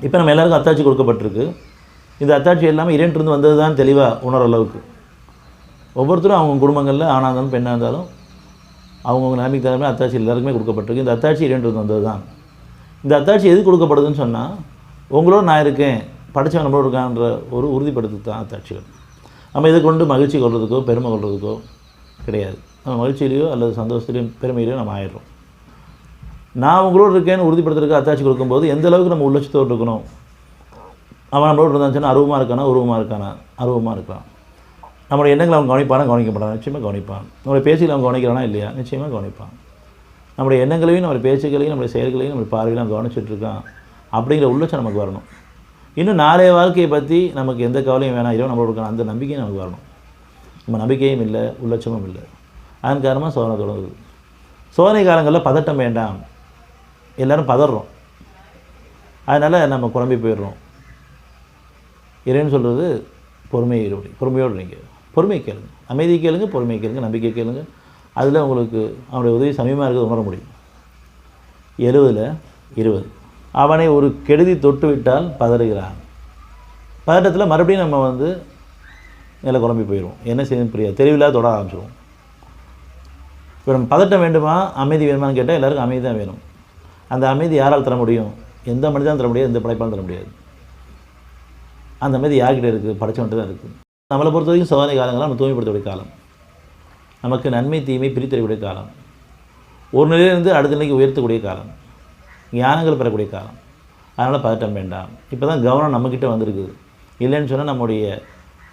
இப்போ நம்ம எல்லாருக்கும் அத்தாட்சி கொடுக்கப்பட்டிருக்கு. இந்த அத்தாட்சி எல்லாமே இறைவனிலிருந்து வந்தது தான் தெளிவாக உணர அளவுக்கு ஒவ்வொருத்தரும் அவங்க குடும்பங்களில் ஆணாக இருந்தாலும் பெண்ணாக இருந்தாலும் அவங்கவுங்க நிலைமைக்கு தகுந்த அத்தாட்சி எல்லாருக்குமே கொடுக்கப்பட்டிருக்கு. இந்த அத்தாட்சி இறைவனிலிருந்து வந்தது தான். இந்த அத்தாட்சி எது கொடுக்கப்படுதுன்னு சொன்னால், உங்களோட நான் இருக்கேன், படித்தவன் நம்மளோட இருக்கான்ற ஒரு உறுதிப்படுத்து தான் அத்தாட்சிகள். நம்ம இதை கொண்டு மகிழ்ச்சி கொள்றதுக்கோ பெருமை கொள்றதுக்கோ கிடையாது. நம்ம மகிழ்ச்சியிலையோ அல்லது சந்தோஷத்துலையோ பெருமையிலையோ நம்ம ஆயிடுறோம். நான் உங்களோட இருக்கேன்னு உறுதிப்படுத்துறதுக்கு அத்தாட்சி கொடுக்கும்போது எந்த அளவுக்கு நம்ம உள்ளட்சத்தோடு இருக்கணும். அவன் நம்மளோட இருந்தாச்சுன்னா அருவமாக இருக்கானா, உருவமாக இருக்கானா, அருவமாக இருக்கான். நம்மளுடைய எண்ணங்களை அவன் கவனிப்பானா, கவனிக்கப்படான், நிச்சயமாக கவனிப்பான். நம்மளுடைய பேச்சுகளை அவன் கவனிக்கிறானா இல்லையா, நிச்சயமாக கவனிப்பான். நம்மளுடைய எண்ணங்களையும் நம்மளுடைய பேச்சுக்களையும் நம்மளுடைய செயல்களையும் நம்மளுடைய பார்வையிலும் அவன் கவனிச்சுட்டு இருக்கான் அப்படிங்கிற உள்ளட்சம் நமக்கு வரணும். இன்னும் நாளைய வாழ்க்கையை பற்றி நமக்கு எந்த கவலையும் வேணாம், இரவு நம்மளோட இருக்கான அந்த நம்பிக்கையும் நமக்கு வரணும். நம்ம நம்பிக்கையும் இல்லை, உள்ளட்சமும் இல்லை. அதன் காரணமாக சோதனை தொடங்குது. சோதனை காலங்களில் பதட்டம் வேண்டாம். எல்லோரும் பதறோம், அதனால் நம்ம குழம்பி போயிடுறோம். இறைவன் சொல்கிறது பொறுமையை இருபடி, பொறுமையோடு நீங்கள் பொறுமை கேளுங்க, அமைதி கேளுங்க, பொறுமை கேளுங்க, நம்பிக்கை கேளுங்க. அதில் உங்களுக்கு அவனுடைய உதவி சமயமாக இருக்கிறது உணர முடியும். 70-20 அவனை ஒரு கெடுதி தொட்டு விட்டால் பதறுகிறான். பதட்டத்தில் மறுபடியும் நம்ம நிலை குழம்பி போயிடுவோம். என்ன செய்யணும் புரியாது, தெளிவில்லாத தொட ஆரம்பிச்சிடுவோம். இப்போ நம்ம பதட்டம் வேண்டுமா அமைதி வேணுமான்னு கேட்டால் எல்லாருக்கும் அமைதி தான் வேணும். அந்த அமைதி யாரால் தர முடியும்? எந்த மனிதனும் தர முடியாது, எந்த படைப்பாலும் தர முடியாது. அந்த அமைதி யார்கிட்ட இருக்குது? படைச்சவன்ட்டு தான் இருக்குது. நம்மளை பொறுத்த வரைக்கும் சோதனை காலங்கள்லாம் நம்ம தூய்மைப்படுத்தக்கூடிய காலம், நமக்கு நன்மை தீமை பிரித்தறியக்கூடிய காலம், ஒரு நிலையிலிருந்து அடுத்த நிலைக்கு உயர்த்தக்கூடிய காலம், ஞானங்கள் பெறக்கூடிய காலம். அதனால் பதட்டம் வேண்டாம். இப்போ தான் கவனம் நம்மக்கிட்ட வந்திருக்குது. இல்லைன்னு சொன்னால் நம்முடைய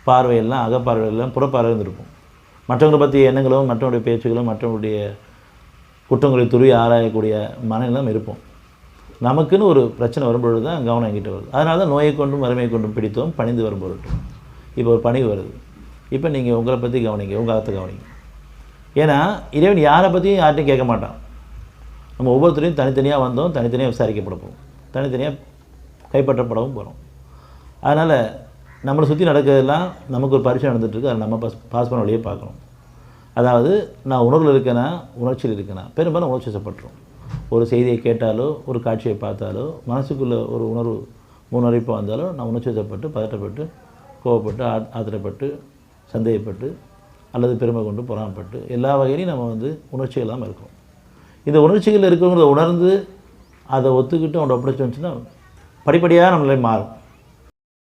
பார்வையெல்லாம் அகப்பார்வையெல்லாம் புறப்பார்வை இருந்திருக்கும். மற்றவங்களை பற்றிய எண்ணங்களும் மற்றவங்களுடைய பேச்சுகளும் மற்றவங்களுடைய குற்றங்களை துருவி ஆராயக்கூடிய மனநிலம் இருப்போம். நமக்குன்னு ஒரு பிரச்சனை வரும்பொழுது தான் கவனம் எங்கிட்ட வருது. அதனால தான் நோயை கொண்டும் வறுமையை கொண்டும் பிடித்தோம் பணிந்து வரும்பொருட்டு. இப்போ ஒரு பணிவு வருது. இப்போ நீங்கள் உங்களை பற்றி கவனிங்க, உங்கள் அகத்தை கவனிங்க. ஏன்னா இறைவன் யாரை பற்றியும் யார்ட்டையும் கேட்க மாட்டான். நம்ம ஒவ்வொருத்தரையும் தனித்தனியாக வந்தோம், தனித்தனியாக விசாரிக்கப்பட போகிறோம், தனித்தனியாக கைப்பற்றப்படவும் போகிறோம். அதனால் நம்மளை சுற்றி நடக்கிறதெல்லாம் நமக்கு ஒரு பரிசு நடந்துகிட்ருக்கு. அதை நம்ம பாஸ் பண்ண வழியே பார்க்கணும். அதாவது நான் உணர்வில் இருக்கேனா உணர்ச்சியில் இருக்கேனா, பெரும்பாலும் உணர்ச்சி வசப்பட்டுரும். ஒரு செய்தியை கேட்டாலோ ஒரு காட்சியை பார்த்தாலோ மனசுக்குள்ளே ஒரு முன்னறிப்பு வந்தாலோ நான் உணர்ச்சி வசப்பட்டு பதட்டப்பட்டு கோவப்பட்டு ஆத்திரப்பட்டு சந்தேகப்பட்டு அல்லது பெருமை கொண்டு பொறாமப்பட்டு எல்லா வகையிலையும் நம்ம உணர்ச்சிகள் இல்லாமல் இருக்கோம். இந்த உணர்ச்சிகள் இருக்கிறவங்கள உணர்ந்து அதை ஒத்துக்கிட்டு அவனை ஒப்படைச்சு வந்துச்சுன்னா படிப்படியாக நம்மளே மாறும்.